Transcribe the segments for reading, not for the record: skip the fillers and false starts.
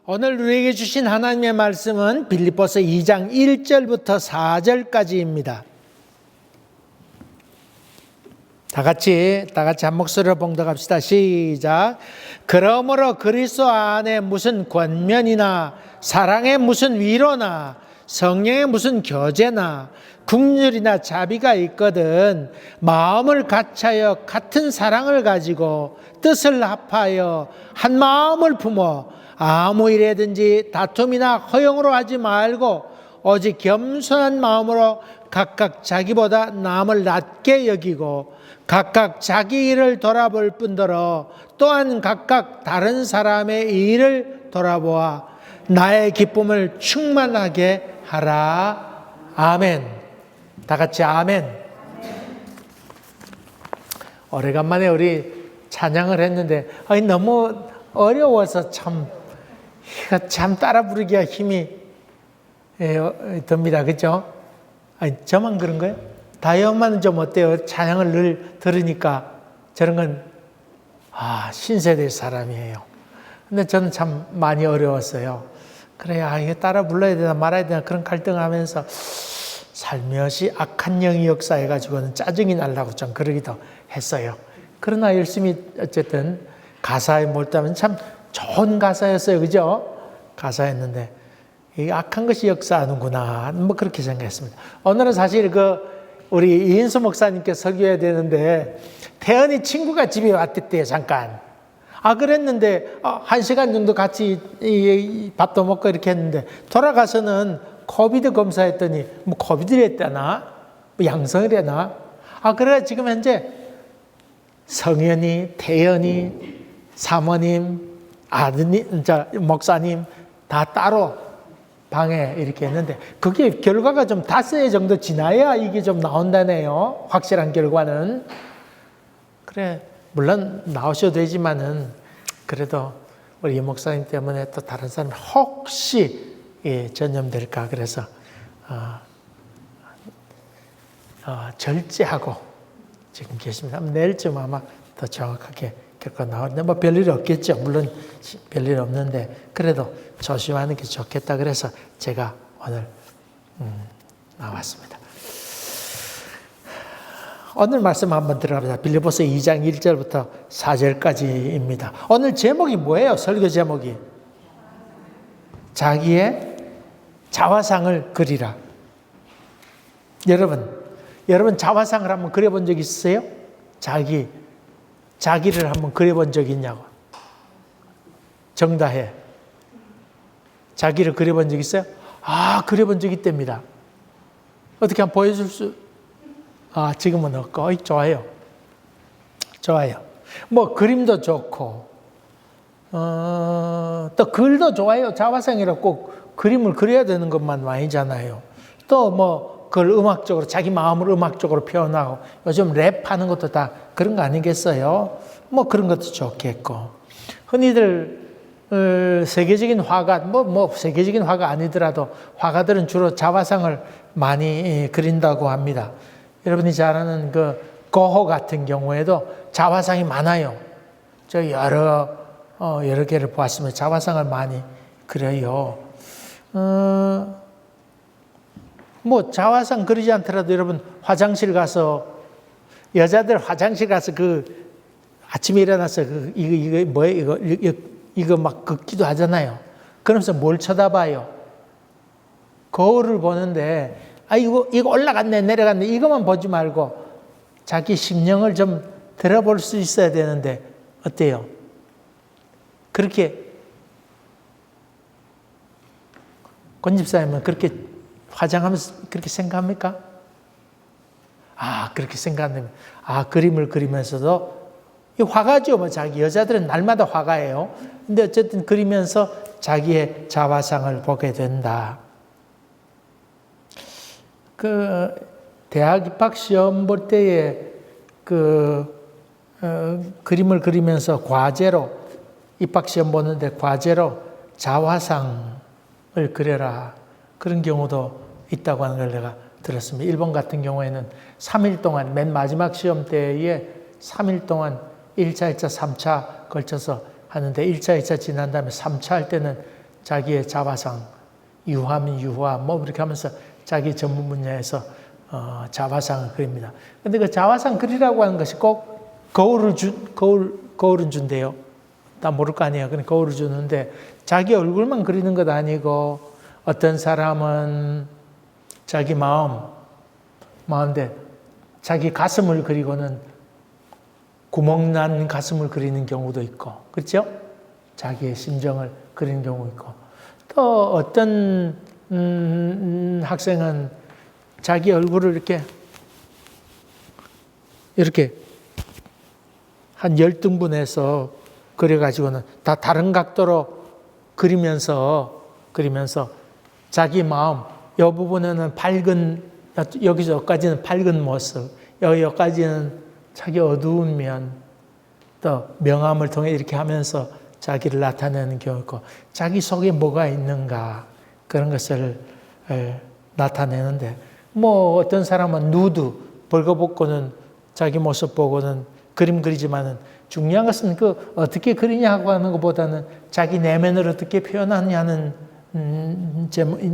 오늘 우리에게 주신 하나님의 말씀은 빌립보서 2장 1절부터 4절까지입니다. 다 같이 한 목소리로 봉독합시다. 시작. 그러므로 그리스도 안에 무슨 권면이나 사랑의 무슨 위로나 성령의 무슨 교제나 긍휼이나 자비가 있거든 마음을 같이하여 같은 사랑을 가지고 뜻을 합하여 한 마음을 품어 아무 일에든지 다툼이나 허용으로 하지 말고 오직 겸손한 마음으로 각각 자기보다 남을 낮게 여기고 각각 자기 일을 돌아볼 뿐더러 또한 각각 다른 사람의 일을 돌아보아 나의 기쁨을 충만하게 하라. 아멘. 다 같이 아멘. 오래간만에 우리 찬양을 했는데 너무 어려워서 참 따라 부르기가 힘이 듭니다. 그렇죠? 저만 그런 거예요? 다영만은 좀 어때요? 찬양을 늘 들으니까 저런 건 신세대 사람이에요. 근데 저는 참 많이 어려웠어요. 그래, 이게 따라 불러야 되나 말아야 되나 그런 갈등을 하면서 살며시 악한 영이 역사해가지고는 짜증이 나려고 좀 그러기도 했어요. 그러나 열심히 어쨌든 가사에 몰두하면 참 좋은 가사였어요. 그죠? 가사였는데 이 악한 것이 역사하는구나. 그렇게 생각했습니다. 오늘은 사실 우리 이인수 목사님께 설교해야 되는데 태연이 친구가 집에 왔댔대요. 잠깐. 그랬는데 1시간 정도 같이 밥도 먹고 이렇게 했는데 돌아가서는 코비드 검사했더니 코비드를 했다나 양성을 했나. 그래 지금 현재 성현이, 태연이, 사모님, 아드님, 목사님 다 따로 방에 이렇게 했는데 그게 결과가 좀 닷새 정도 지나야 이게 좀 나온다네요. 확실한 결과는. 그래 물론 나오셔도 되지만은 그래도 우리 이 목사님 때문에 또 다른 사람 혹시 전염될까 그래서 절제하고 지금 계십니다. 내일쯤 아마 더 정확하게 결과 나오는데 별일 없겠죠. 물론 별일 없는데 그래도 조심하는 게 좋겠다 그래서 제가 오늘 나왔습니다. 오늘 말씀 한번 들어갑니다. 빌립보서 2장 1절부터 4절까지입니다. 오늘 제목이 뭐예요? 설교 제목이 자기의 자화상을 그리라. 여러분 자화상을 한번 그려본 적 있으세요? 자기를 한번 그려본 적 있냐고. 정다해. 자기를 그려본 적 있어요? 그려본 적 있답니다. 어떻게 한번 보여줄 수? 지금은 없고. 좋아요. 그림도 좋고, 또 글도 좋아요. 자화상이라 꼭 그림을 그려야 되는 것만 아니잖아요. 또 그걸 음악적으로, 자기 마음을 음악적으로 표현하고, 요즘 랩하는 것도 다 그런 거 아니겠어요? 그런 것도 좋겠고. 흔히들, 세계적인 화가, 세계적인 화가 아니더라도 화가들은 주로 자화상을 많이 그린다고 합니다. 여러분이 잘 아는 고호 같은 경우에도 자화상이 많아요. 저 여러 개를 보았으면 자화상을 많이 그려요. 자화상 그리지 않더라도 여러분 화장실 가서 여자들 화장실 가서 아침에 일어나서 이거 뭐예요? 이거 막 긋기도 하잖아요. 그러면서 뭘 쳐다봐요? 거울을 보는데 이거 올라갔네 내려갔네 이것만 보지 말고 자기 심령을 좀 들어볼 수 있어야 되는데 어때요? 그렇게 권 집사님은 그렇게 화장하면서 그렇게 생각합니까? 그렇게 생각하면 그림을 그리면서도 이 화가죠. 자기 여자들은 날마다 화가예요. 근데 어쨌든 그리면서 자기의 자화상을 보게 된다. 대학 입학 시험 볼 때에 그림을 그리면서 과제로 입학 시험 보는데 과제로 자화상을 그려라. 그런 경우도 있다고 하는 걸 내가 들었습니다. 일본 같은 경우에는 3일 동안 맨 마지막 시험 때에 3일 동안 1차, 2차, 3차 걸쳐서 하는데 1차, 2차 지난 다음에 3차 할 때는 자기의 자화상, 유화면 유화, 뭐 이렇게 하면서 자기 전문 분야에서 자화상을 그립니다. 근데 그 자화상 그리라고 하는 것이 꼭 거울은 준대요. 다 모를 거 아니에요. 그냥 거울을 주는데 자기 얼굴만 그리는 것 아니고 어떤 사람은 자기 마음대 자기 가슴을 그리고는 구멍 난 가슴을 그리는 경우도 있고, 그렇죠? 자기의 심정을 그리는 경우 있고, 또 어떤 학생은 자기 얼굴을 이렇게 한 10등분해서 그려가지고는 다 다른 각도로 그리면서 자기 마음, 이 부분에는 밝은, 여기서 여기까지는 밝은 모습, 여기까지는 자기 어두운 면, 또 명암을 통해 이렇게 하면서 자기를 나타내는 경우 있고, 자기 속에 뭐가 있는가, 그런 것을 나타내는데, 뭐 어떤 사람은 누드, 벌거벗고는 자기 모습 보고는 그림 그리지만은 중요한 것은 그 어떻게 그리냐고 하는 것보다는 자기 내면을 어떻게 표현하냐는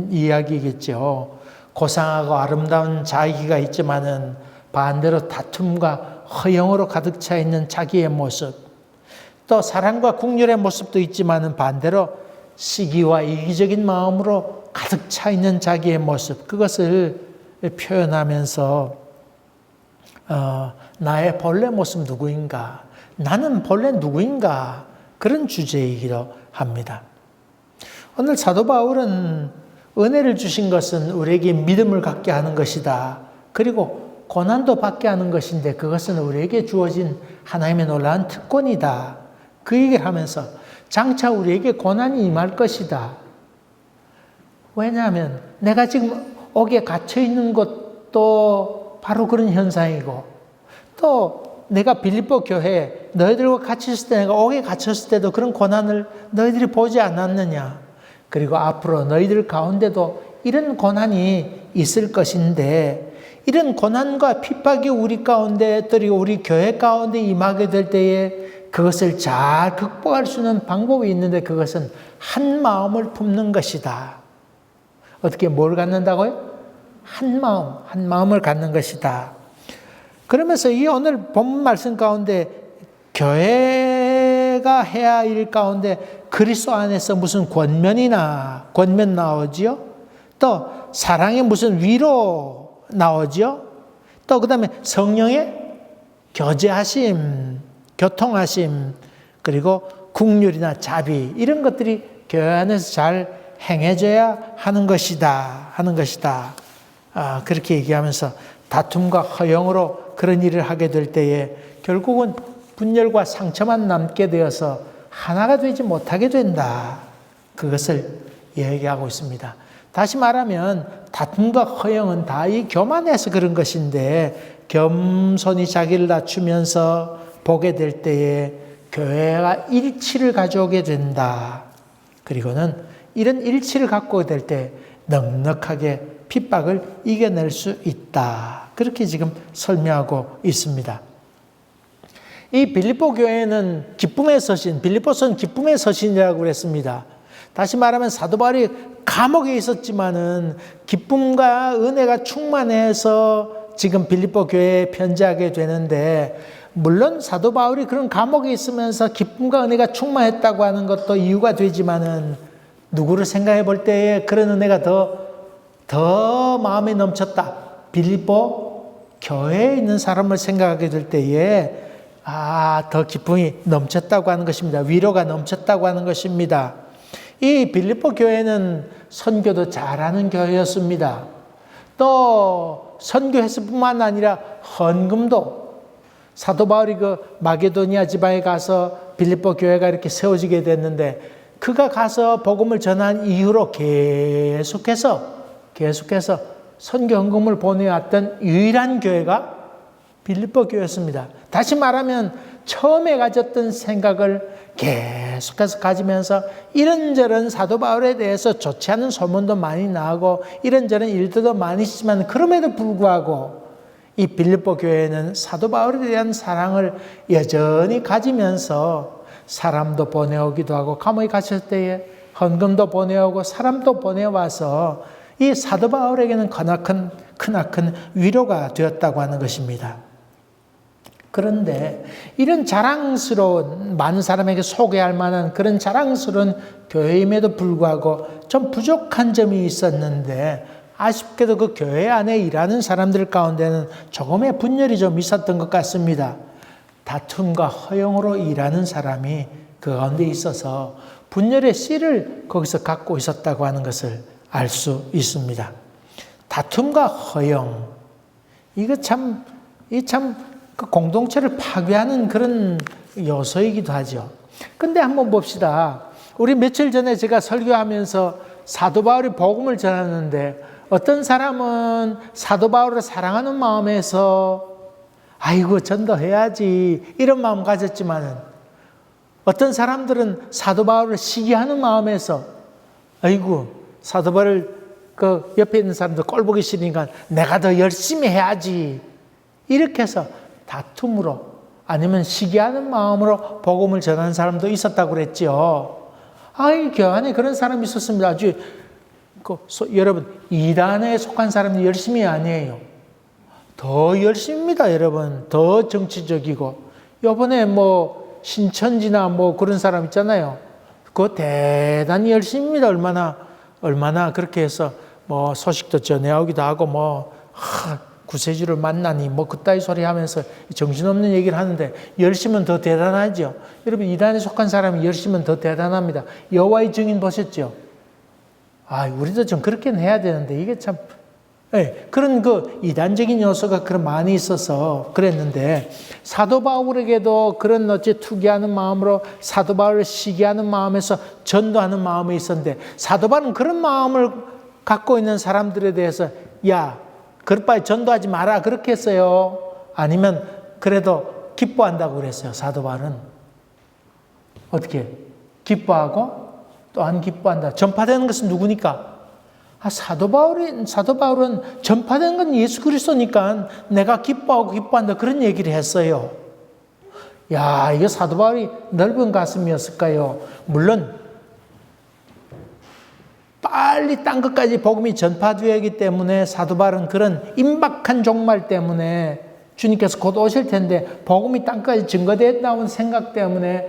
이야기겠죠. 고상하고 아름다운 자기가 있지만은 반대로 다툼과 허영으로 가득 차 있는 자기의 모습, 또 사랑과 국률의 모습도 있지만은 반대로 시기와 이기적인 마음으로 가득 차 있는 자기의 모습, 그것을 표현하면서 나의 본래 모습 누구인가, 나는 본래 누구인가, 그런 주제이기도 합니다. 오늘 사도 바울은 은혜를 주신 것은 우리에게 믿음을 갖게 하는 것이다. 그리고 고난도 받게 하는 것인데 그것은 우리에게 주어진 하나님의 놀라운 특권이다. 그 얘기를 하면서 장차 우리에게 고난이 임할 것이다. 왜냐하면 내가 지금 옥에 갇혀 있는 것도 바로 그런 현상이고, 또 내가 빌립보 교회에 너희들과 같이 있을 때, 내가 옥에 갇혔을 때도 그런 고난을 너희들이 보지 않았느냐. 그리고 앞으로 너희들 가운데도 이런 고난이 있을 것인데, 이런 고난과 핍박이 우리 가운데, 또 우리 교회 가운데 임하게 될 때에 그것을 잘 극복할 수 있는 방법이 있는데, 그것은 한 마음을 품는 것이다. 어떻게 뭘 갖는다고요? 한 마음을 갖는 것이다. 그러면서 이 오늘 본문 말씀 가운데 교회가 해야 할 일 가운데 그리스도 안에서 무슨 권면 나오지요? 또 사랑의 무슨 위로 나오지요? 또 그 다음에 성령의 교제하심, 교통하심, 그리고 국률이나 자비, 이런 것들이 교회 안에서 잘 행해져야 하는 것이다. 그렇게 얘기하면서 다툼과 허영으로 그런 일을 하게 될 때에 결국은 분열과 상처만 남게 되어서 하나가 되지 못하게 된다. 그것을 얘기하고 있습니다. 다시 말하면 다툼과 허영은 다 이 교만에서 그런 것인데, 겸손히 자기를 낮추면서 보게 될 때에 교회가 일치를 가져오게 된다. 그리고는 이런 일치를 갖고 될 때 넉넉하게 핍박을 이겨낼 수 있다. 그렇게 지금 설명하고 있습니다. 이 빌립보 교회는 기쁨의 서신, 빌립보서는 기쁨의 서신이라고 그랬습니다. 다시 말하면 사도 바울이 감옥에 있었지만은 기쁨과 은혜가 충만해서 지금 빌립보 교회에 편지하게 되는데, 물론 사도 바울이 그런 감옥에 있으면서 기쁨과 은혜가 충만했다고 하는 것도 이유가 되지만은, 누구를 생각해 볼 때에 그런 은혜가 더 마음에 넘쳤다. 빌립보 교회에 있는 사람을 생각하게 될 때에 더 기쁨이 넘쳤다고 하는 것입니다. 위로가 넘쳤다고 하는 것입니다. 이 빌립보 교회는 선교도 잘하는 교회였습니다. 또 선교했을 뿐만 아니라 헌금도, 사도 바울이 그 마게도니아 지방에 가서 빌립보 교회가 이렇게 세워지게 됐는데, 그가 가서 복음을 전한 이후로 계속해서 선교 헌금을 보내왔던 유일한 교회가 빌립보 교회였습니다. 다시 말하면 처음에 가졌던 생각을 계속해서 가지면서 이런저런 사도 바울에 대해서 좋지 않은 소문도 많이 나고 이런저런 일들도 많이 있지만, 그럼에도 불구하고 이 빌립보 교회는 사도 바울에 대한 사랑을 여전히 가지면서 사람도 보내오기도 하고, 감옥에 갇혔을 때에 헌금도 보내오고 사람도 보내와서 이 사도 바울에게는 크나큰 위로가 되었다고 하는 것입니다. 그런데 이런 자랑스러운, 많은 사람에게 소개할 만한 그런 자랑스러운 교회임에도 불구하고 좀 부족한 점이 있었는데, 아쉽게도 그 교회 안에 일하는 사람들 가운데는 조금의 분열이 좀 있었던 것 같습니다. 다툼과 허용으로 일하는 사람이 그 가운데 있어서 분열의 씨를 거기서 갖고 있었다고 하는 것을 알 수 있습니다. 다툼과 허용, 이거 참 그 공동체를 파괴하는 그런 요소이기도 하죠. 근데 한번 봅시다. 우리 며칠 전에 제가 설교하면서 사도 바울이 복음을 전하는데, 어떤 사람은 사도 바울을 사랑하는 마음에서 아이고 전도해야지 이런 마음 가졌지만은, 어떤 사람들은 사도 바울을 시기하는 마음에서 아이고 사도 바울 그 옆에 있는 사람들 꼴 보기 싫으니까 내가 더 열심히 해야지, 이렇게 해서 다툼으로 아니면 시기하는 마음으로 복음을 전하는 사람도 있었다고 그랬죠. 교회 안에 그런 사람이 있었습니다. 아주 여러분, 이단에 속한 사람이 열심히 아니에요. 더 열심입니다, 여러분. 더 정치적이고. 요번에 뭐 신천지나 뭐 그런 사람 있잖아요. 그거 대단히 열심입니다. 얼마나 그렇게 해서 뭐 소식도 전해오기도 하고 구세주를 만나니 뭐 그따위 소리 하면서 정신없는 얘기를 하는데, 열심은 더 대단하죠. 여러분, 이단에 속한 사람이 열심은 더 대단합니다. 여호와의 증인 보셨죠? 우리도 좀 그렇게는 해야 되는데, 이게 참, 그런 그 이단적인 요소가 그런 많이 있어서 그랬는데, 사도 바울에게도 그런 어째 투기하는 마음으로 사도 바울을 시기하는 마음에서 전도하는 마음이 있었는데, 사도 바울은 그런 마음을 갖고 있는 사람들에 대해서 그럴바에 전도하지 마라 그렇게 했어요? 아니면 그래도 기뻐한다고 그랬어요? 사도 바울은 어떻게 기뻐하고 또 안 기뻐한다. 전파되는 것은 누구니까? 사도 바울은 전파되는 건 예수 그리스도니까 내가 기뻐한다 그런 얘기를 했어요. 이거 사도 바울이 넓은 가슴이었을까요? 물론 빨리 땅 끝까지 복음이 전파되어야 하기 때문에 사도 바울은 그런 임박한 종말 때문에 주님께서 곧 오실 텐데 복음이 땅까지 증거되었다는 생각 때문에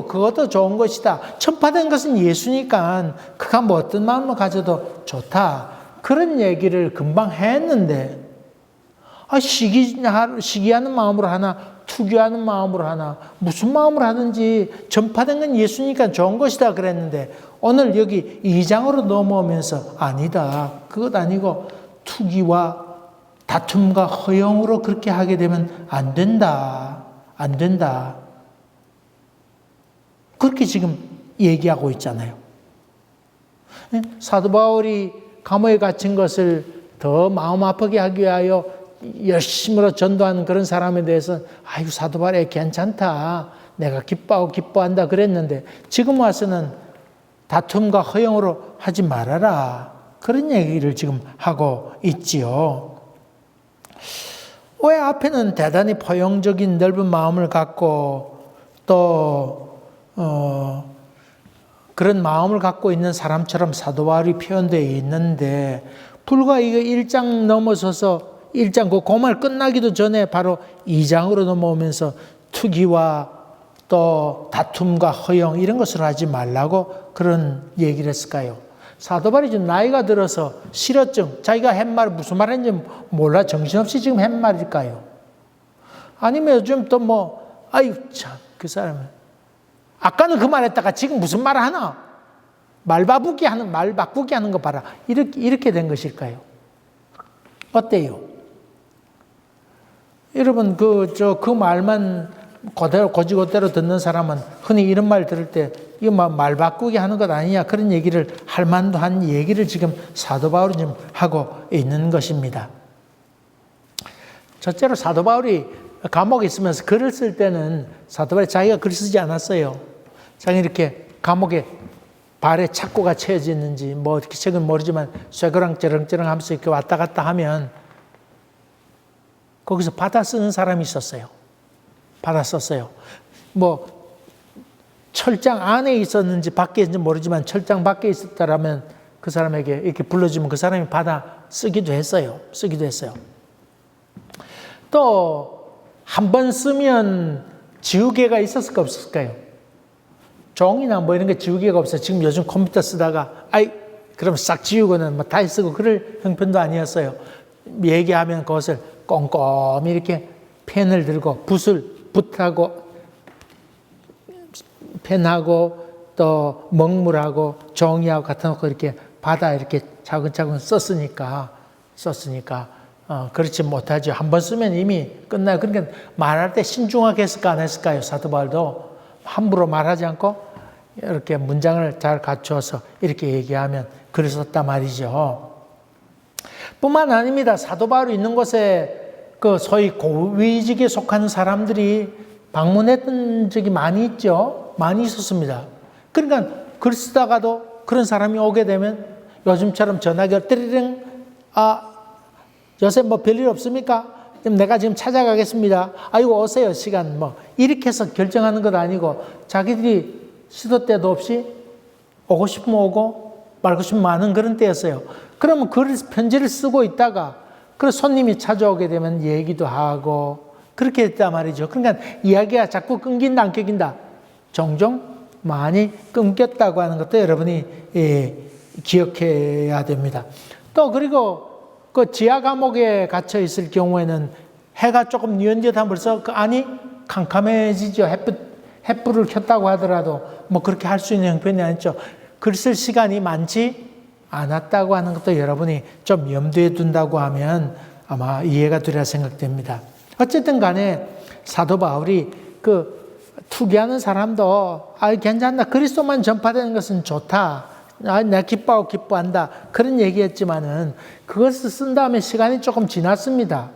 그것도 좋은 것이다. 전파된 것은 예수니까 그가 뭐 어떤 마음을 가져도 좋다. 그런 얘기를 금방 했는데, 시기하는 마음으로 하나, 투기하는 마음으로 하나, 무슨 마음으로 하든지 전파된 건 예수니까 좋은 것이다 그랬는데, 오늘 여기 2장으로 넘어오면서 아니다. 그것 아니고 투기와 다툼과 허용으로 그렇게 하게 되면 안 된다. 그렇게 지금 얘기하고 있잖아요. 사도 바울이 감옥에 갇힌 것을 더 마음 아프게 하기 위하여 열심으로 전도하는 그런 사람에 대해서 사도 바울이 괜찮다. 내가 기뻐한다 그랬는데, 지금 와서는 다툼과 허용으로 하지 말아라. 그런 얘기를 지금 하고 있지요. 왜 앞에는 대단히 포용적인 넓은 마음을 갖고 또 그런 마음을 갖고 있는 사람처럼 사도 바울이 표현되어 있는데, 불과 이거 1장 넘어서서 1장 그 말 끝나기도 전에 바로 2장으로 넘어오면서 투기와 또 다툼과 허용 이런 것을 하지 말라고 그런 얘기를 했을까요? 사도 바울이 좀 나이가 들어서 실어증, 자기가 한 말 무슨 말 했는지 몰라 정신없이 지금 한 말일까요? 아니면 요즘 또 그 사람은 아까는 그 말 했다가 지금 무슨 말 하나? 말 바꾸기 하는 거 봐라. 이렇게 된 것일까요? 어때요? 여러분, 그 말만 고지고대로 듣는 사람은 흔히 이런 말 들을 때 이거 말 바꾸기 하는 것 아니냐 그런 얘기를 할 만도 한 얘기를 지금 사도 바울이 지금 하고 있는 것입니다. 첫째로 사도 바울이 감옥에 있으면서 글을 쓸 때는 사도 바울이 자기가 글 쓰지 않았어요. 자기 이렇게 감옥에 발에 착고가 채워져 있는지 어떻게 책은 모르지만 쇠고랑 쩌렁쩌렁 하면서 이렇게 왔다 갔다 하면 거기서 받아 쓰는 사람이 있었어요. 받아 썼어요. 철장 안에 있었는지 밖에 있는지 모르지만 철장 밖에 있었다라면 그 사람에게 이렇게 불러주면 그 사람이 받아 쓰기도 했어요. 또 한 번 쓰면 지우개가 있었을까 없었을까요? 종이나 뭐 이런 게 지우개가 없어요. 지금 요즘 컴퓨터 쓰다가 그럼 싹 지우고는 뭐 다시 쓰고 그럴 형편도 아니었어요. 얘기하면 그것을 꼼꼼히 이렇게 펜을 들고 붓하고 펜하고 또 먹물하고 종이하고 갖다 놓고 이렇게 받아 이렇게 차근차근 썼으니까 그렇지 못하죠. 한 번 쓰면 이미 끝나요. 그러니까 말할 때 신중하게 했을까 안 했을까요? 사도 바울도 함부로 말하지 않고 이렇게 문장을 잘 갖추어서 이렇게 얘기하면 글을 썼단 말이죠. 뿐만 아닙니다. 사도 바울이 있는 곳에 그 소위 고위직에 속하는 사람들이 방문했던 적이 많이 있죠. 많이 있었습니다. 그러니까 글 쓰다가도 그런 사람이 오게 되면 요즘처럼 전화기 띠리링 요새 뭐 별일 없습니까? 그럼 내가 지금 찾아가겠습니다. 아이고 오세요 시간 뭐 이렇게 해서 결정하는 것 아니고 자기들이 시도 때도 없이 오고 싶으면 오고 말고 싶으면 마는 그런 때였어요. 그러면 편지를 쓰고 있다가 그 손님이 찾아오게 되면 얘기도 하고 그렇게 했단 말이죠. 그러니까 이야기가 자꾸 끊긴다 안 끊긴다. 종종 많이 끊겼다고 하는 것도 여러분이 기억해야 됩니다. 또 그리고 그 지하 감옥에 갇혀 있을 경우에는 해가 조금 뉘엿뉘엿하면 벌써 그 안이 캄캄해지죠. 햇불을 켰다고 하더라도 뭐 그렇게 할 수 있는 형편이 아니죠. 글 쓸 시간이 많지 않았다고 하는 것도 여러분이 좀 염두에 둔다고 하면 아마 이해가 되리라 생각됩니다. 어쨌든 간에 사도 바울이 그 투기하는 사람도 괜찮다. 그리스도만 전파되는 것은 좋다. 내가 기뻐하고 기뻐한다. 그런 얘기했지만은 그것을 쓴 다음에 시간이 조금 지났습니다.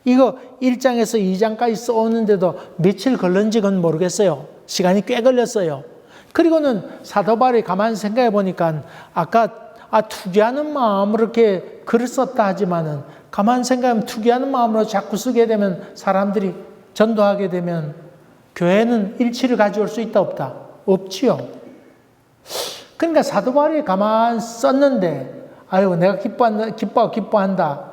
이거 1장에서 2장까지 써오는데도 며칠 걸렸는지는 모르겠어요. 시간이 꽤 걸렸어요. 그리고는 사도 바울이 가만히 생각해 보니까 아까 투기하는 마음으로 이렇게 글을 썼다 하지만은 가만히 생각하면 투기하는 마음으로 자꾸 쓰게 되면 사람들이 전도하게 되면 교회는 일치를 가져올 수 있다 없다? 없지요. 그러니까 사도 바울이 가만히 썼는데 내가 기뻐한다.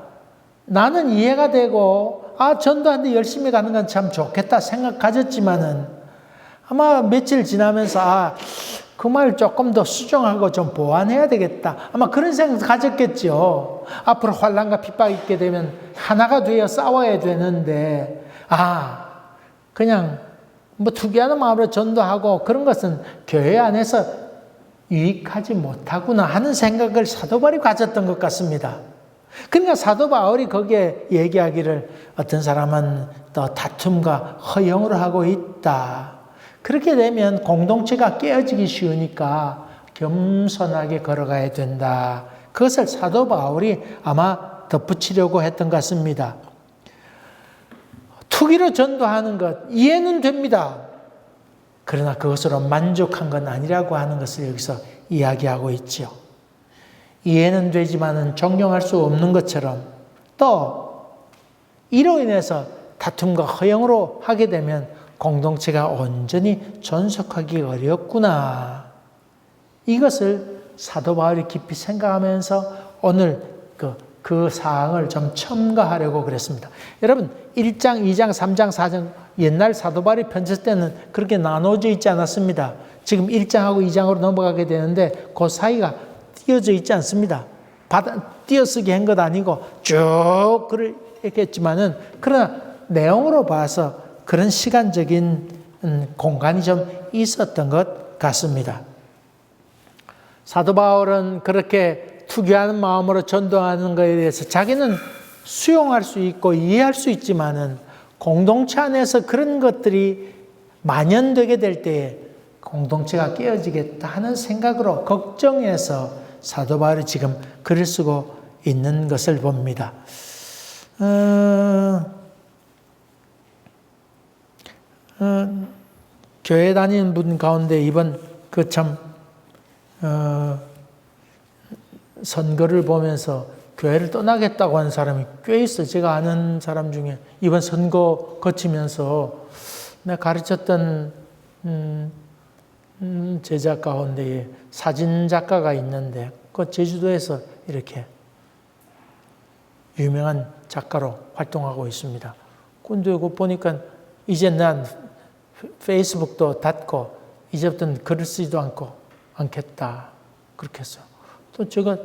나는 이해가 되고 전도하는데 열심히 가는 건 참 좋겠다 생각 가졌지만은 아마 며칠 지나면서 그 말 조금 더 수정하고 좀 보완해야 되겠다. 아마 그런 생각 가졌겠죠. 앞으로 환난과 핍박이 있게 되면 하나가 되어 싸워야 되는데 그냥 뭐 투기하는 마음으로 전도하고 그런 것은 교회 안에서 유익하지 못하구나 하는 생각을 사도 바울이 가졌던 것 같습니다. 그러니까 사도 바울이 거기에 얘기하기를 어떤 사람은 또 다툼과 허영으로 하고 있다. 그렇게 되면 공동체가 깨어지기 쉬우니까 겸손하게 걸어가야 된다. 그것을 사도 바울이 아마 덧붙이려고 했던 것 같습니다. 투기로 전도하는 것 이해는 됩니다. 그러나 그것으로 만족한 건 아니라고 하는 것을 여기서 이야기하고 있죠. 이해는 되지만은 존경할 수 없는 것처럼 또 이로 인해서 다툼과 허영으로 하게 되면 공동체가 온전히 존속하기 어렵구나. 이것을 사도 바울이 깊이 생각하면서 오늘 그 사항을 좀 첨가하려고 그랬습니다. 여러분 1장, 2장, 3장, 4장 옛날 사도 바울이 편지할 때는 그렇게 나눠져 있지 않았습니다. 지금 1장하고 2장으로 넘어가게 되는데 그 사이가 띄어져 있지 않습니다. 띄어쓰기 한 것 아니고 쭉 글을 이렇게 했지만은 그러나 내용으로 봐서 그런 시간적인 공간이 좀 있었던 것 같습니다. 사도 바울은 그렇게 투기하는 마음으로 전도하는 것에 대해서 자기는 수용할 수 있고 이해할 수 있지만은 공동체 안에서 그런 것들이 만연되게 될 때에 공동체가 깨어지겠다 하는 생각으로 걱정해서 사도 바울이 지금 글을 쓰고 있는 것을 봅니다. 교회 다니는 분 가운데 이번 선거를 보면서 교회를 떠나겠다고 하는 사람이 꽤 있어요. 제가 아는 사람 중에 이번 선거 거치면서 내가 가르쳤던 제자 가운데에 사진 작가가 있는데 그 제주도에서 이렇게 유명한 작가로 활동하고 있습니다. 근데 그거 보니까 이제 난 페이스북도 닫고 이제부터는 글을 쓰지도 않겠다. 그렇게 했어. 또 제가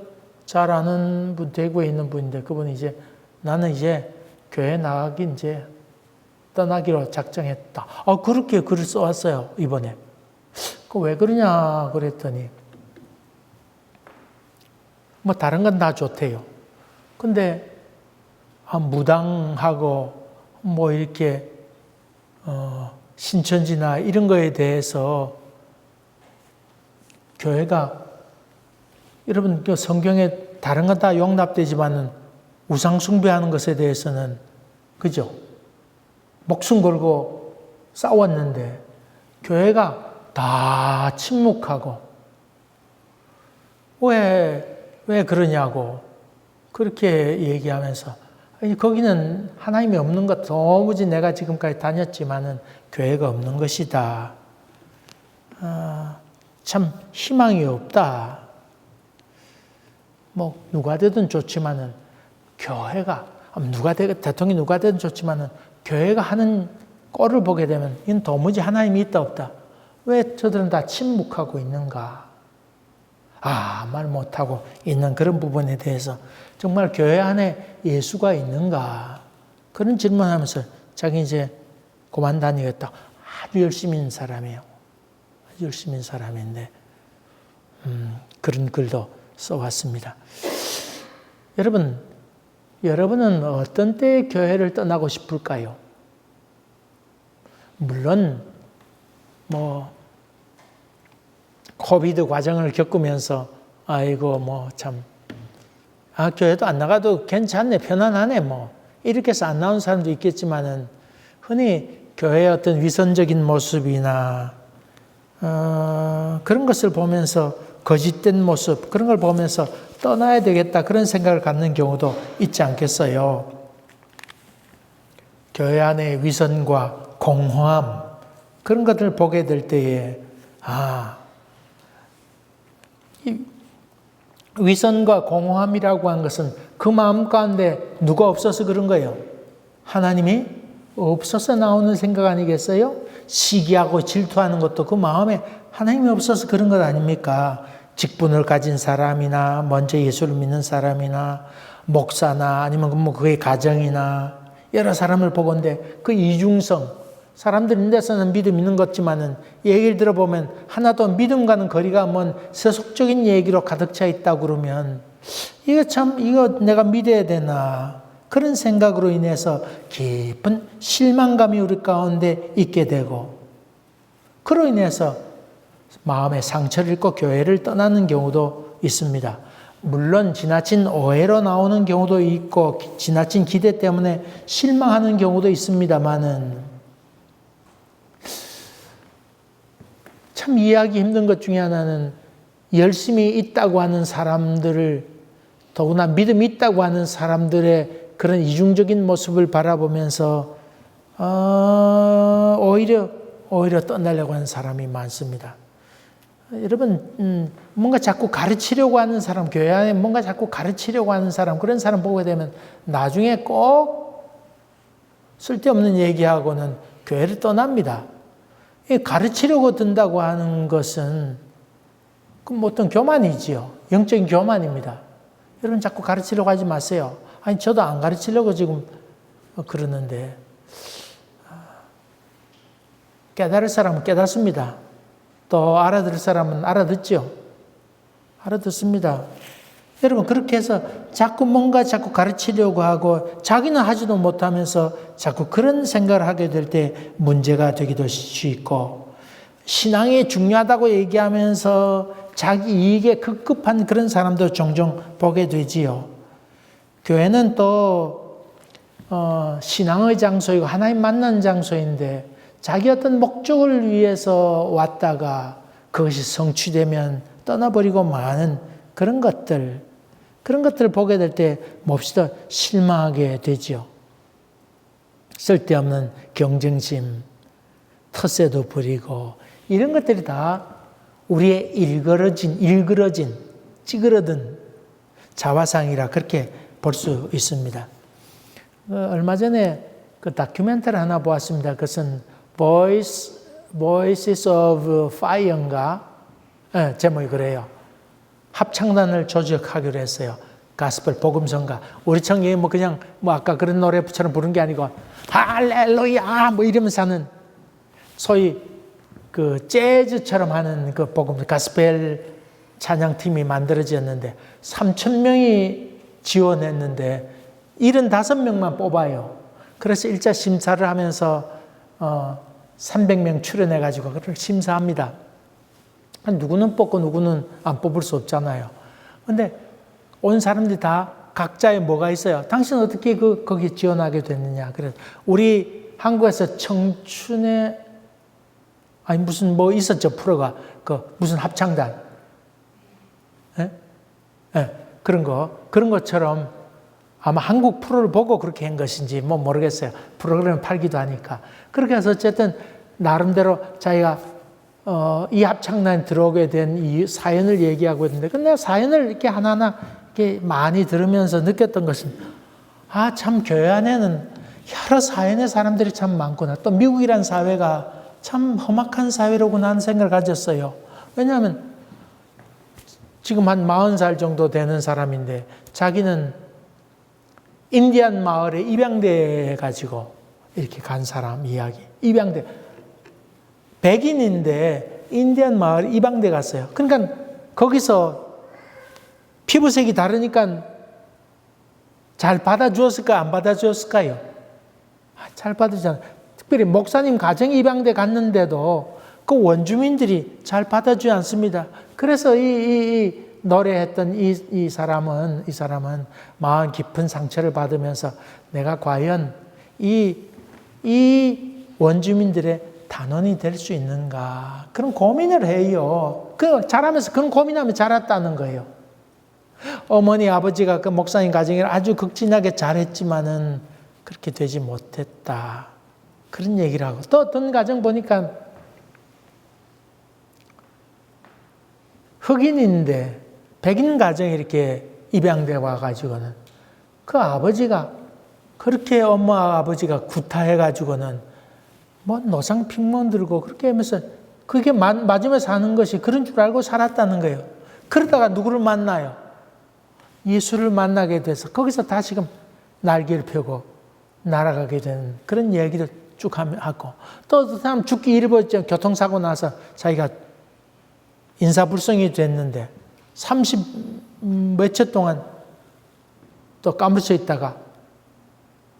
잘 아는 분, 대구에 있는 분인데 그분이 이제 나는 이제 교회 나가기 이제 떠나기로 작정했다. 그렇게 글을 써왔어요, 이번에. 그 왜 그러냐 그랬더니 뭐 다른 건 다 좋대요. 근데 무당하고 뭐 이렇게 신천지나 이런 거에 대해서 교회가 여러분 그 성경에 다른 건 다 용납되지만은 우상 숭배하는 것에 대해서는 그죠? 목숨 걸고 싸웠는데 교회가 다 침묵하고 왜 그러냐고 그렇게 얘기하면서 거기는 하나님이 없는 것 도무지 내가 지금까지 다녔지만은 교회가 없는 것이다. 참 희망이 없다. 뭐 누가 되든 좋지만은 교회가 대통령이 누가 되든 좋지만은 교회가 하는 꼴을 보게 되면 이건 도무지 하나님이 있다 없다. 왜 저들은 다 침묵하고 있는가? 말 못하고 있는 그런 부분에 대해서 정말 교회 안에 예수가 있는가? 그런 질문하면서 자기 이제 그만 다니겠다. 아주 열심히 있는 사람이에요. 아주 열심히 있는 사람인데 그런 글도 써왔습니다. 여러분은 어떤 때에 교회를 떠나고 싶을까요? 물론 뭐 코비드 과정을 겪으면서 교회도 안 나가도 괜찮네, 편안하네 이렇게 해서 안 나온 사람도 있겠지만은 흔히 교회의 어떤 위선적인 모습이나 그런 것을 보면서 거짓된 모습 그런 걸 보면서 떠나야 되겠다 그런 생각을 갖는 경우도 있지 않겠어요. 교회 안의 위선과 공허함 그런 것들을 보게 될 때에 이 위선과 공허함이라고 하는 것은 그 마음 가운데 누가 없어서 그런 거예요? 하나님이 없어서 나오는 생각 아니겠어요? 시기하고 질투하는 것도 그 마음에 하나님이 없어서 그런 것 아닙니까? 직분을 가진 사람이나 먼저 예수를 믿는 사람이나 목사나 아니면 뭐 그의 가정이나 여러 사람을 보건대 그 이중성 사람들 있는 데서는 믿음 있는 것 같지만은 얘기를 들어보면 하나도 믿음과는 거리가 먼 세속적인 얘기로 가득 차 있다고 그러면 이거 내가 믿어야 되나 그런 생각으로 인해서 깊은 실망감이 우리 가운데 있게 되고 그로 인해서 마음의 상처를 입고 교회를 떠나는 경우도 있습니다. 물론 지나친 오해로 나오는 경우도 있고 지나친 기대 때문에 실망하는 경우도 있습니다만은 참 이해하기 힘든 것 중에 하나는 열심히 있다고 하는 사람들을 더구나 믿음이 있다고 하는 사람들의 그런 이중적인 모습을 바라보면서 오히려 떠나려고 하는 사람이 많습니다. 여러분 뭔가 자꾸 가르치려고 하는 사람 교회 안에 뭔가 자꾸 가르치려고 하는 사람 그런 사람 보게 되면 나중에 꼭 쓸데없는 얘기하고는 교회를 떠납니다. 가르치려고 든다고 하는 것은 그럼 어떤 교만이지요. 영적인 교만입니다. 여러분 자꾸 가르치려고 하지 마세요. 아니 저도 안 가르치려고 지금 그러는데 깨달을 사람은 깨닫습니다. 또 알아들을 사람은 알아듣죠. 알아듣습니다. 여러분 그렇게 해서 자꾸 가르치려고 하고 자기는 하지도 못하면서 자꾸 그런 생각을 하게 될 때 문제가 되기도 쉽고 신앙이 중요하다고 얘기하면서 자기 이익에 급급한 그런 사람도 종종 보게 되지요. 교회는 또 신앙의 장소이고 하나님 만난 장소인데 자기 어떤 목적을 위해서 왔다가 그것이 성취되면 떠나버리고 마는 그런 것들을 보게 될 때 몹시도 실망하게 되죠. 쓸데없는 경쟁심, 텃세도 부리고 이런 것들이 다 우리의 일그러진, 찌그러든 자화상이라 그렇게 볼 수 있습니다. 얼마 전에 그 다큐멘터리 하나 보았습니다. 그것은 Voices of Fire인가? 제목이 그래요. 합창단을 조직하기로 했어요. 가스펠 복음성가. 우리처럼 그냥 아까 그런 노래처럼 부르는 게 아니고 할렐루야 이러면서 하는 소위 그 재즈처럼 하는 그 복음 가스펠 찬양팀이 만들어졌는데 3,000명이 지원했는데 75명만 뽑아요. 그래서 1차 심사를 하면서 300명 출연해가지고 그렇게 심사합니다. 누구는 뽑고 누구는 안 뽑을 수 없잖아요. 근데 온 사람들이 다 각자의 뭐가 있어요. 당신은 어떻게 거기 지원하게 됐느냐. 그래서 우리 한국에서 청춘의 무슨 있었죠 프로가 무슨 합창단 그런 것처럼 아마 한국 프로를 보고 그렇게 한 것인지 모르겠어요. 프로그램을 팔기도 하니까. 그렇게 해서 어쨌든 나름대로 자기가 이 합창단에 들어오게 된 이 사연을 얘기하고 있는데 근데 사연을 이렇게 하나하나 이렇게 많이 들으면서 느꼈던 것은 참 교회 안에는 여러 사연의 사람들이 참 많구나. 또 미국이란 사회가 참 험악한 사회로구나 하는 생각을 가졌어요. 왜냐하면 지금 한 40살 정도 되는 사람인데 자기는 인디안 마을에 입양돼 가지고 이렇게 간 사람 이야기. 입양돼. 백인인데 인디안 마을 입양돼 갔어요. 그러니까 거기서 피부색이 다르니까 잘 받아주었을까 안 받아주었을까요? 잘 받아주잖아요. 특별히 목사님 가정에 입양돼 갔는데도 그 원주민들이 잘 받아주지 않습니다. 그래서 이 노래했던 이 사람은 마음 깊은 상처를 받으면서 내가 과연 이 원주민들의 단원이 될 수 있는가 그런 고민을 해요. 자라면서 그런 고민하면 자랐다는 거예요. 어머니 아버지가 그 목사님 가정에 아주 극진하게 잘했지만은 그렇게 되지 못했다. 그런 얘기를 하고 또 어떤 가정 보니까 흑인인데 백인 가정에 이렇게 입양돼 와가지고는 그 아버지가 그렇게 엄마 아버지가 구타해가지고는 노상 핑문 들고 그렇게 하면서 그게 맞으며 사는 것이 그런 줄 알고 살았다는 거예요. 그러다가 누구를 만나요? 예수를 만나게 돼서 거기서 다시금 날개를 펴고 날아가게 되는 그런 얘기를 쭉 하고 또 어떤 사람 죽기 일보였죠. 교통사고 나서 자기가 인사불성이 됐는데 30몇 초 동안 또 까무러쳐 있다가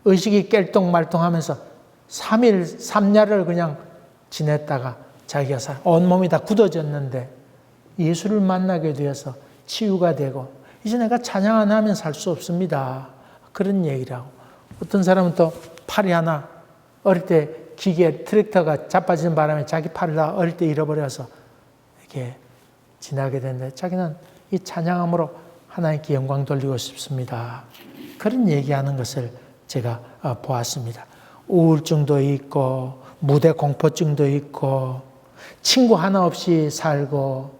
의식이 깰똥말똥하면서 3일 3야를 그냥 지냈다가 자기가 온몸이 다 굳어졌는데 예수를 만나게 되어서 치유가 되고 이제 내가 찬양 안 하면 살 수 없습니다. 그런 얘기를 하고 어떤 사람은 또 팔이 하나 어릴 때 기계 트랙터가 자빠지는 바람에 자기 팔을 다 어릴 때 잃어버려서 이렇게 지나게 되는데 자기는 이 찬양함으로 하나님께 영광 돌리고 싶습니다. 그런 얘기하는 것을 제가 보았습니다. 우울증도 있고 무대 공포증도 있고 친구 하나 없이 살고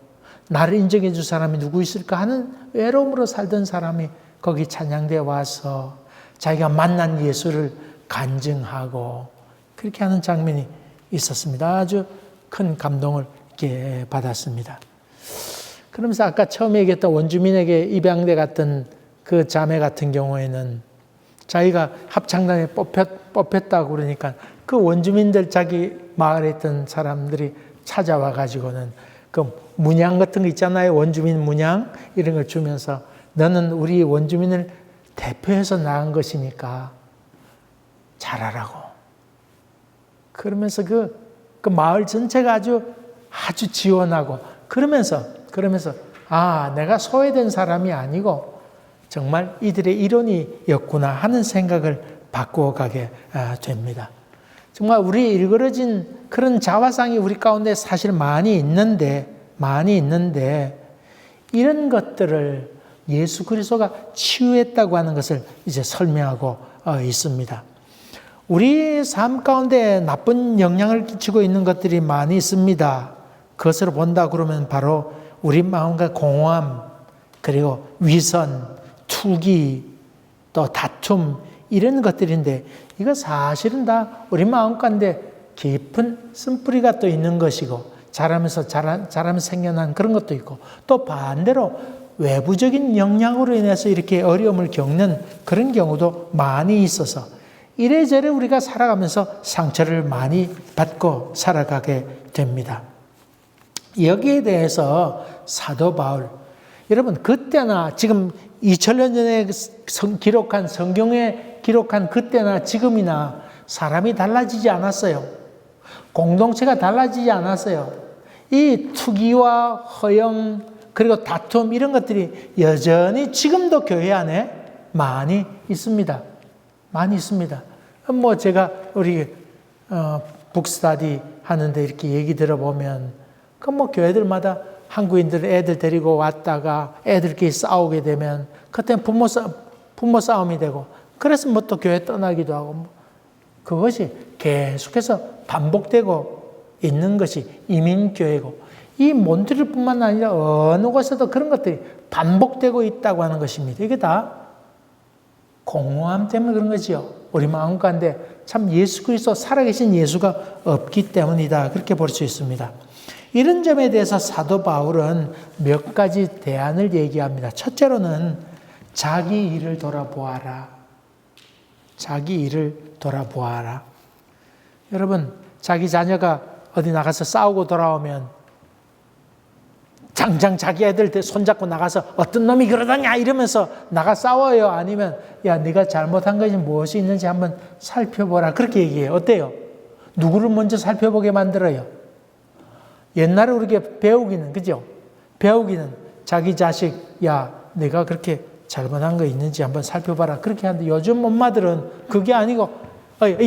나를 인정해 줄 사람이 누구 있을까 하는 외로움으로 살던 사람이 거기 찬양대에 와서 자기가 만난 예수를 간증하고 그렇게 하는 장면이 있었습니다. 아주 큰 감동을 이렇게 받았습니다. 그러면서 아까 처음에 얘기했던 원주민에게 입양돼 갔던 그 자매 같은 경우에는 자기가 합창단에 뽑혔다고 그러니까 그 원주민들 자기 마을에 있던 사람들이 찾아와 가지고는 그 문양 같은 거 있잖아요. 원주민 문양 이런 걸 주면서 너는 우리 원주민을 대표해서 나간 것이니까 잘하라고. 그러면서 그 마을 전체가 아주 지원하고 그러면서 내가 소외된 사람이 아니고 정말 이들의 일원이었구나 하는 생각을 바꾸어 가게 됩니다. 정말 우리 일그러진 그런 자화상이 우리 가운데 사실 많이 있는데 이런 것들을 예수 그리스도가 치유했다고 하는 것을 이제 설명하고 있습니다. 우리 삶 가운데 나쁜 영향을 끼치고 있는 것들이 많이 있습니다. 그것으로 본다 그러면 바로 우리 마음과 공허함, 그리고 위선, 투기, 또 다툼 이런 것들인데 이거 사실은 다 우리 마음 가운데 깊은 쓴뿌리가 또 있는 것이고 자라면서 생겨난 그런 것도 있고 또 반대로 외부적인 영향으로 인해서 이렇게 어려움을 겪는 그런 경우도 많이 있어서 이래저래 우리가 살아가면서 상처를 많이 받고 살아가게 됩니다. 여기에 대해서 사도 바울, 여러분 그때나 지금 2000년 전에 기록한 성경에 기록한 그때나 지금이나 사람이 달라지지 않았어요. 공동체가 달라지지 않았어요. 이 투기와 허영 그리고 다툼 이런 것들이 여전히 지금도 교회 안에 많이 있습니다. 많이 있습니다. 뭐 제가 우리 북스타디 하는데 이렇게 얘기 들어보면 그 뭐 교회들마다 한국인들 애들 데리고 왔다가 애들끼리 싸우게 되면 그때는 부모 싸움이 되고 그래서 뭐 또 교회 떠나기도 하고 그것이 계속해서 반복되고 있는 것이 이민교회고 이 몬트리올뿐만 아니라 어느 곳에도 그런 것들이 반복되고 있다고 하는 것입니다. 이게 다 공허함 때문에 그런 거지요. 우리 마음 가운데 참 예수 그리스도 살아계신 예수가 없기 때문이다. 그렇게 볼 수 있습니다. 이런 점에 대해서 사도 바울은 몇 가지 대안을 얘기합니다. 첫째로는 자기 일을 돌아보아라. 자기 일을 돌아보아라. 여러분, 자기 자녀가 어디 나가서 싸우고 돌아오면 당장 자기 애들 손잡고 나가서 어떤 놈이 그러더냐 이러면서 나가 싸워요. 아니면 야 네가 잘못한 것이 무엇이 있는지 한번 살펴보라. 그렇게 얘기해요. 어때요? 누구를 먼저 살펴보게 만들어요? 옛날에 우리가 배우기는 그죠? 배우기는 자기 자식 야 내가 그렇게 잘못한 거 있는지 한번 살펴봐라. 그렇게 하는데 요즘 엄마들은 그게 아니고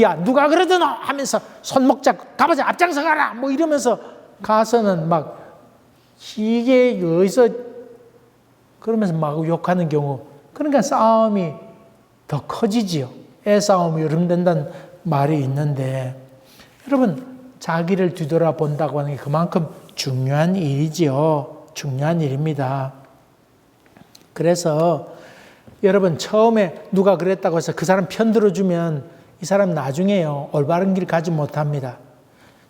야 누가 그러더노 하면서 손목 잡고 가보자 앞장서 가라 뭐 이러면서 가서는 막 이게 어디서 그러면서 막 욕하는 경우 그러니까 싸움이 더 커지지요. 애싸움이 여름된다는 말이 있는데 여러분 자기를 뒤돌아본다고 하는 게 그만큼 중요한 일이지요. 중요한 일입니다. 그래서 여러분 처음에 누가 그랬다고 해서 그 사람 편 들어주면 이 사람 나중에요. 올바른 길 가지 못합니다.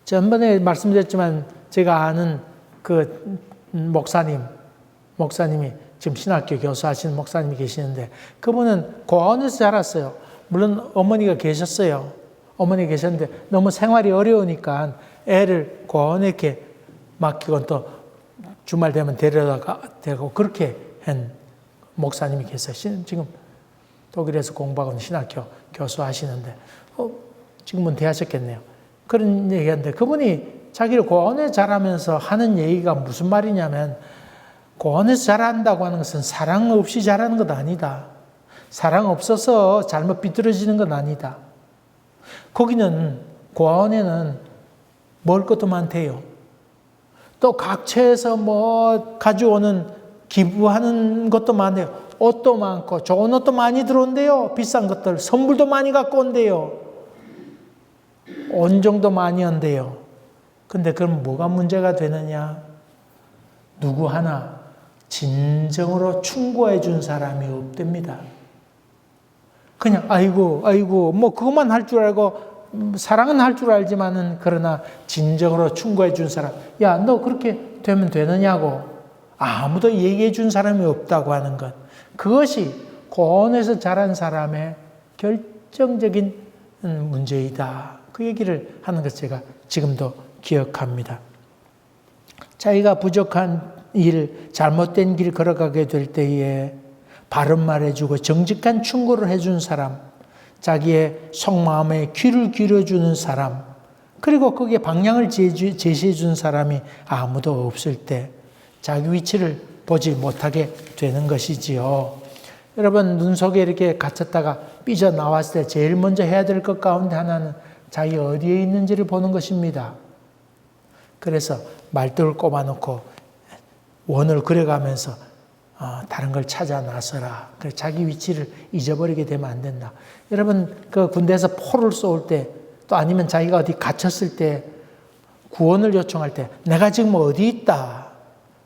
전번에 말씀드렸지만 제가 아는 그 목사님이 지금 신학교 교수하시는 목사님이 계시는데 그분은 고아원에서 자랐어요. 물론 어머니가 계셨어요. 어머니 계셨는데 너무 생활이 어려우니까 애를 고아원에 이렇게 맡기고 또 주말 되면 데려다가 되고 그렇게 한 목사님이 계세요. 지금 독일에서 공부하고 신학교 교수하시는데 지금은 대하셨겠네요. 그런 얘기하는데 그분이 자기를 고아원에 자라면서 하는 얘기가 무슨 말이냐면 고아원에서 자란다고 하는 것은 사랑 없이 자라는 것 아니다. 사랑 없어서 잘못 비뚤어지는 건 아니다. 거기는 고아원에는 먹을 것도 많대요. 또 각처에서 뭐 가져오는 기부하는 것도 많대요. 옷도 많고 좋은 옷도 많이 들어온대요. 비싼 것들 선물도 많이 갖고 온대요. 온정도 많이 온대요. 근데 그럼 뭐가 문제가 되느냐? 누구 하나 진정으로 충고해 준 사람이 없답니다. 그냥 아이고 뭐 그것만 할 줄 알고 사랑은 할 줄 알지만은 그러나 진정으로 충고해 준 사람 야 너 그렇게 되면 되느냐고 아무도 얘기해 준 사람이 없다고 하는 것 그것이 고아원에서 자란 사람의 결정적인 문제이다. 그 얘기를 하는 것 제가 지금도 기억합니다. 자기가 부족한 일, 잘못된 길 걸어가게 될 때에 바른 말해주고 정직한 충고를 해준 사람, 자기의 속마음에 귀를 기울여주는 사람, 그리고 거기에 방향을 제시해준 사람이 아무도 없을 때 자기 위치를 보지 못하게 되는 것이지요. 여러분 눈 속에 이렇게 갇혔다가 삐져나왔을 때 제일 먼저 해야 될 것 가운데 하나는 자기 어디에 있는지를 보는 것입니다. 그래서 말뚝을 꼽아놓고 원을 그려가면서 다른 걸 찾아 나서라. 그래서 자기 위치를 잊어버리게 되면 안 된다. 여러분 그 군대에서 포를 쏘을 때 또 아니면 자기가 어디 갇혔을 때 구원을 요청할 때 내가 지금 어디 있다.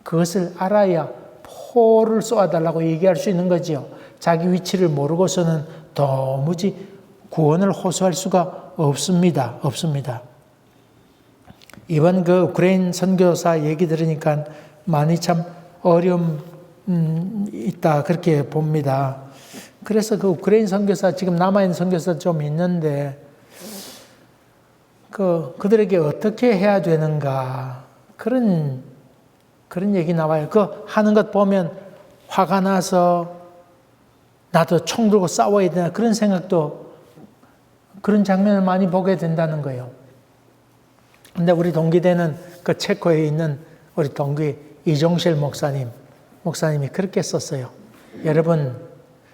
그것을 알아야 포를 쏘아달라고 얘기할 수 있는 거지요. 자기 위치를 모르고서는 도무지 구원을 호소할 수가 없습니다. 이번 그 우크라이나 선교사 얘기 들으니까 많이 참 어려움 있다 그렇게 봅니다. 그래서 그 우크라이나 선교사 지금 남아있는 선교사 좀 있는데 그들에게 어떻게 해야 되는가 그런 얘기 나와요. 그 하는 것 보면 화가 나서 나도 총 들고 싸워야 되나 그런 생각도 그런 장면을 많이 보게 된다는 거예요. 근데 우리 동기대는 그 체코에 있는 우리 동기 이종실 목사님이 그렇게 썼어요. 여러분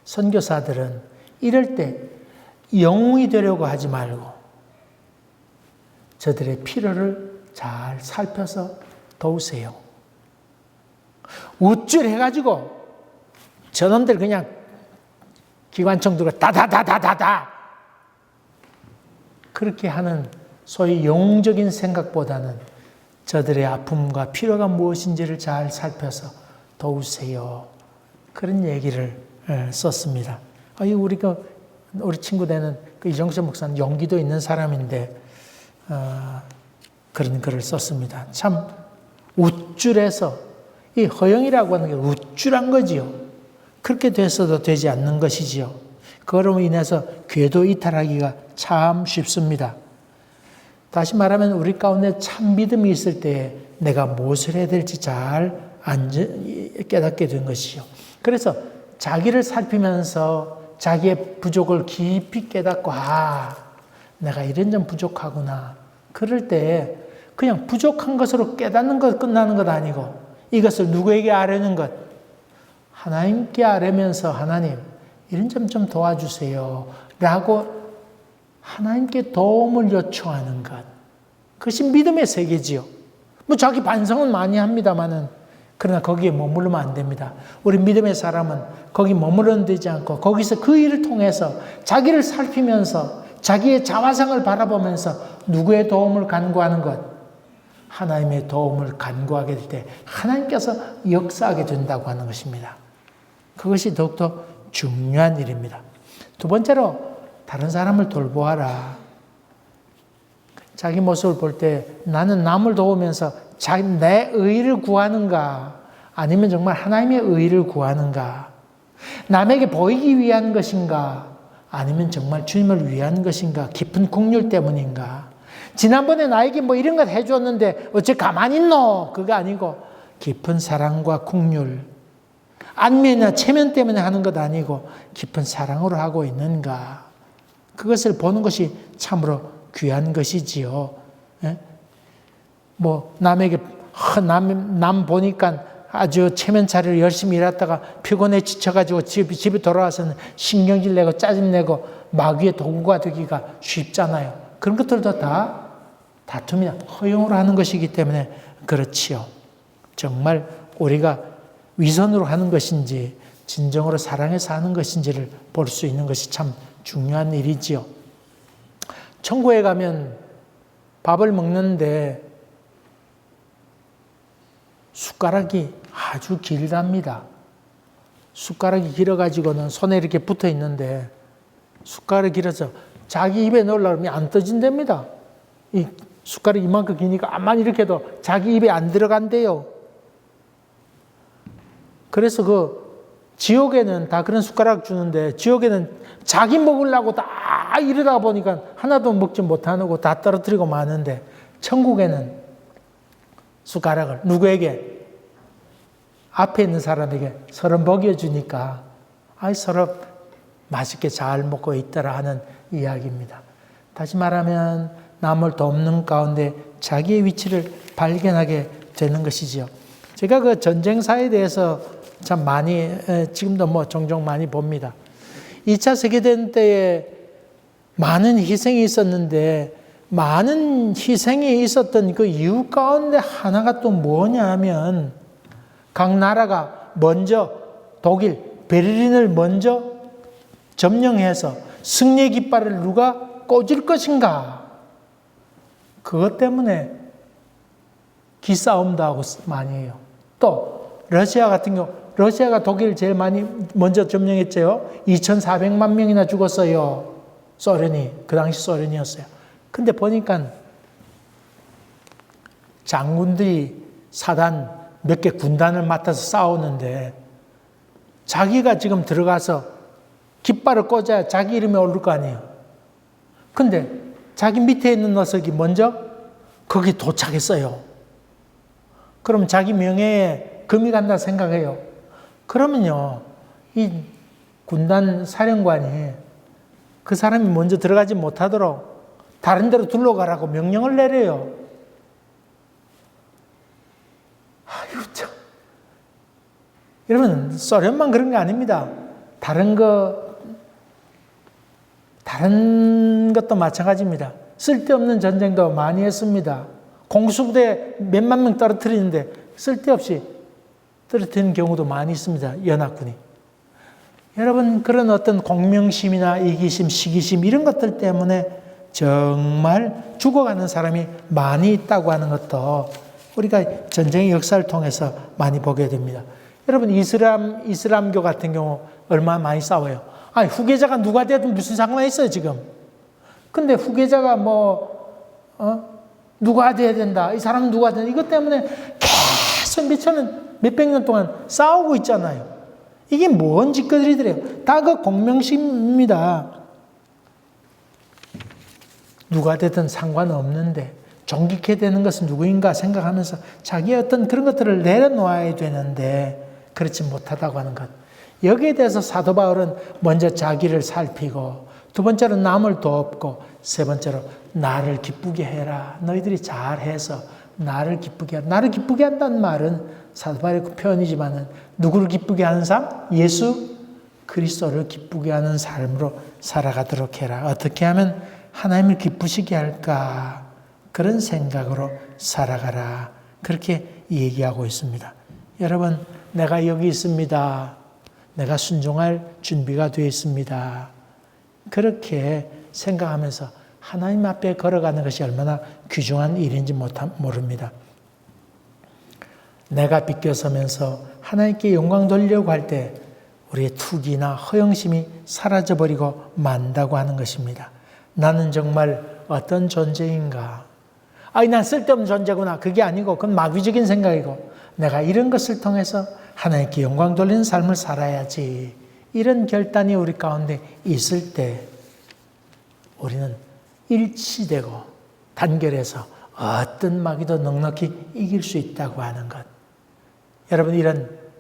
선교사들은 이럴 때 영웅이 되려고 하지 말고 저들의 필요를 잘 살펴서 도우세요. 우쭐해가지고 저놈들 그냥 기관총 들고 다다다다다다 그렇게 하는 소위 영웅적인 생각보다는 저들의 아픔과 필요가 무엇인지를 잘 살펴서 도우세요. 그런 얘기를 썼습니다. 우리 친구 되는 그 이정세 목사는 용기도 있는 사람인데 그런 글을 썼습니다. 참 우쭐해서 이 허영이라고 하는 게 우쭐한 거지요. 그렇게 돼서도 되지 않는 것이지요. 그로 인해서 궤도 이탈하기가 참 쉽습니다. 다시 말하면 우리 가운데 참 믿음이 있을 때 내가 무엇을 해야 될지 잘 깨닫게 된 것이요. 그래서 자기를 살피면서 자기의 부족을 깊이 깨닫고 내가 이런 점 부족하구나. 그럴 때 그냥 부족한 것으로 깨닫는 것 끝나는 것 아니고 이것을 누구에게 아뢰는 것 하나님께 아뢰면서 하나님 이런 점 좀 도와주세요 라고 하나님께 도움을 요청하는 것 그것이 믿음의 세계지요. 자기 반성은 많이 합니다마는 그러나 거기에 머무르면 안 됩니다. 우리 믿음의 사람은 거기 머무르는 되지 않고 거기서 그 일을 통해서 자기를 살피면서 자기의 자화상을 바라보면서 누구의 도움을 간구하는 것 하나님의 도움을 간구하게 될 때 하나님께서 역사하게 된다고 하는 것입니다. 그것이 더욱더 중요한 일입니다. 두 번째로 다른 사람을 돌보아라. 자기 모습을 볼 때 나는 남을 도우면서 내 의를 구하는가 아니면 정말 하나님의 의를 구하는가 남에게 보이기 위한 것인가 아니면 정말 주님을 위한 것인가 깊은 긍휼 때문인가 지난번에 나에게 뭐 이런 것 해줬는데 어째 가만히 있노 그거 아니고 깊은 사랑과 긍휼 안면이나 체면 때문에 하는 것 아니고 깊은 사랑으로 하고 있는가 그것을 보는 것이 참으로 귀한 것이지요. 남에게 남 보니까 아주 체면 차리를 열심히 일하다가 피곤해 지쳐가지고 집에 돌아와서는 신경질 내고 짜증 내고 마귀의 도구가 되기가 쉽잖아요. 그런 것들도 다 다툼이나 허용으로 하는 것이기 때문에 그렇지요. 정말 우리가 위선으로 하는 것인지 진정으로 사랑해서 하는 것인지를 볼 수 있는 것이 참 중요한 일이지요. 천국에 가면 밥을 먹는데 숟가락이 아주 길답니다. 숟가락이 길어가지고는 손에 이렇게 붙어 있는데 숟가락이 길어서 자기 입에 넣으려고 하면 안 떠진답니다. 이 숟가락이 이만큼 기니까 암만 이렇게 해도 자기 입에 안 들어간대요. 그래서 지옥에는 다 그런 숟가락 주는데 지옥에는 자기 먹으려고 다 이러다 보니까 하나도 먹지 못하고 다 떨어뜨리고 마는데 천국에는 숟가락을 누구에게? 앞에 있는 사람에게 서로 먹여주니까 서로 맛있게 잘 먹고 있더라 하는 이야기입니다. 다시 말하면 남을 돕는 가운데 자기의 위치를 발견하게 되는 것이지요. 제가 그 전쟁사에 대해서 참 많이 지금도 종종 많이 봅니다. 2차 세계대전 때에 많은 희생이 있었는데 많은 희생이 있었던 그 이유 가운데 하나가 또 뭐냐 하면 각 나라가 먼저 독일, 베를린을 먼저 점령해서 승리의 깃발을 누가 꽂을 것인가 그것 때문에 기싸움도 하고 많이 해요. 또 러시아 같은 경우 러시아가 독일을 제일 많이 먼저 점령했죠. 2,400만 명이나 죽었어요. 소련이 그 당시 소련이었어요. 근데 보니까 장군들이 사단 몇 개 군단을 맡아서 싸우는데 자기가 지금 들어가서 깃발을 꽂아야 자기 이름이 오를 거 아니에요. 근데 자기 밑에 있는 녀석이 먼저 거기 도착했어요. 그럼 자기 명예에 금이 간다 생각해요. 그러면요, 이 군단 사령관이 그 사람이 먼저 들어가지 못하도록 다른 데로 둘러가라고 명령을 내려요. 아유, 참. 여러분, 소련만 그런 게 아닙니다. 다른 것도 마찬가지입니다. 쓸데없는 전쟁도 많이 했습니다. 공수부대 몇만 명 떨어뜨리는데 쓸데없이 떨어뜨리는 경우도 많이 있습니다. 연합군이. 여러분, 그런 어떤 공명심이나 이기심, 시기심 이런 것들 때문에 정말 죽어가는 사람이 많이 있다고 하는 것도 우리가 전쟁의 역사를 통해서 많이 보게 됩니다. 여러분, 이슬람교 같은 경우 얼마나 많이 싸워요. 아니, 후계자가 누가 되든 무슨 상관이 있어요, 지금. 근데 후계자가 누가 돼야 된다. 이 사람은 누가 된다. 이것 때문에 계속 몇백 년 동안 싸우고 있잖아요. 이게 뭔 짓거리들이에요. 다 그 공명심입니다. 누가 되든 상관없는데 존귀케 되는 것은 누구인가 생각하면서 자기의 어떤 그런 것들을 내려놓아야 되는데 그렇지 못하다고 하는 것. 여기에 대해서 사도 바울은 먼저 자기를 살피고 두 번째로 남을 돕고 세 번째로 나를 기쁘게 해라. 너희들이 잘해서 나를 기쁘게 한다. 나를 기쁘게 한다는 말은 사도 바울의 표현이지만은 누구를 기쁘게 하는 삶? 예수 그리스도를 기쁘게 하는 삶으로 살아가도록 해라. 어떻게 하면 하나님을 기쁘시게 할까? 그런 생각으로 살아가라. 그렇게 얘기하고 있습니다. 여러분, 내가 여기 있습니다. 내가 순종할 준비가 되어 있습니다. 그렇게 생각하면서 하나님 앞에 걸어가는 것이 얼마나 귀중한 일인지 모릅니다. 내가 비껴서면서 하나님께 영광 돌리려고 할 때 우리의 투기나 허영심이 사라져버리고 만다고 하는 것입니다. 나는 정말 어떤 존재인가? 난 쓸데없는 존재구나. 그게 아니고 그건 마귀적인 생각이고 내가 이런 것을 통해서 하나님께 영광 돌리는 삶을 살아야지. 이런 결단이 우리 가운데 있을 때 우리는 일치되고 단결해서 어떤 마귀도 넉넉히 이길 수 있다고 하는 것. 여러분,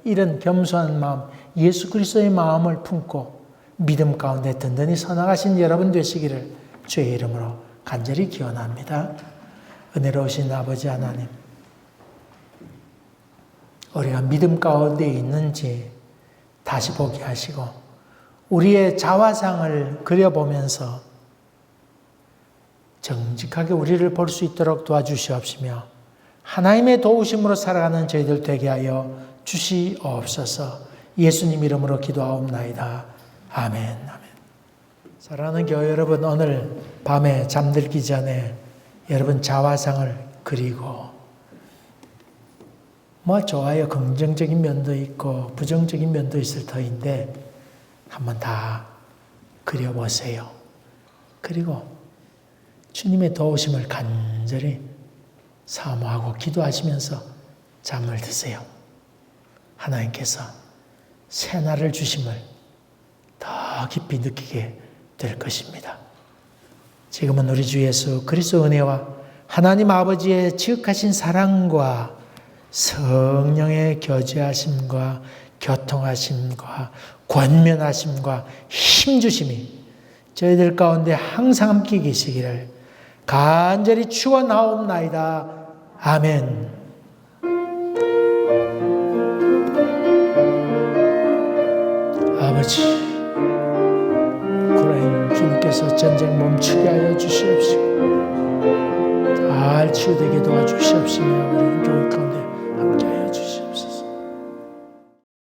이런 겸손한 마음, 예수 그리스도의 마음을 품고 믿음 가운데 든든히 서나가신 여러분 되시기를 주의 이름으로 간절히 기원합니다. 은혜로우신 아버지 하나님, 우리가 믿음 가운데 있는지 다시 보게 하시고 우리의 자화상을 그려보면서 정직하게 우리를 볼 수 있도록 도와주시옵시며 하나님의 도우심으로 살아가는 저희들 되게 하여 주시옵소서. 예수님 이름으로 기도하옵나이다. 아멘. 아멘. 사랑하는 교회 여러분, 오늘 밤에 잠들기 전에 여러분 자화상을 그리고 좋아요. 긍정적인 면도 있고 부정적인 면도 있을 터인데 한번 다 그려보세요. 그리고 주님의 도우심을 간절히 사모하고 기도하시면서 잠을 드세요. 하나님께서 새날을 주심을 더 깊이 느끼게 될 것입니다. 지금은 우리 주 예수 그리스도 은혜와 하나님 아버지의 지극하신 사랑과 성령의 교제하심과 교통하심과 권면하심과 힘주심이 저희들 가운데 항상 함께 계시기를 간절히 축원하옵나이다. 아멘. 아버지, 우크라이나 주님께서 전쟁 멈추게 하여 주시옵시고 잘 치유되게 도와주시옵시며 우리 교회 가운데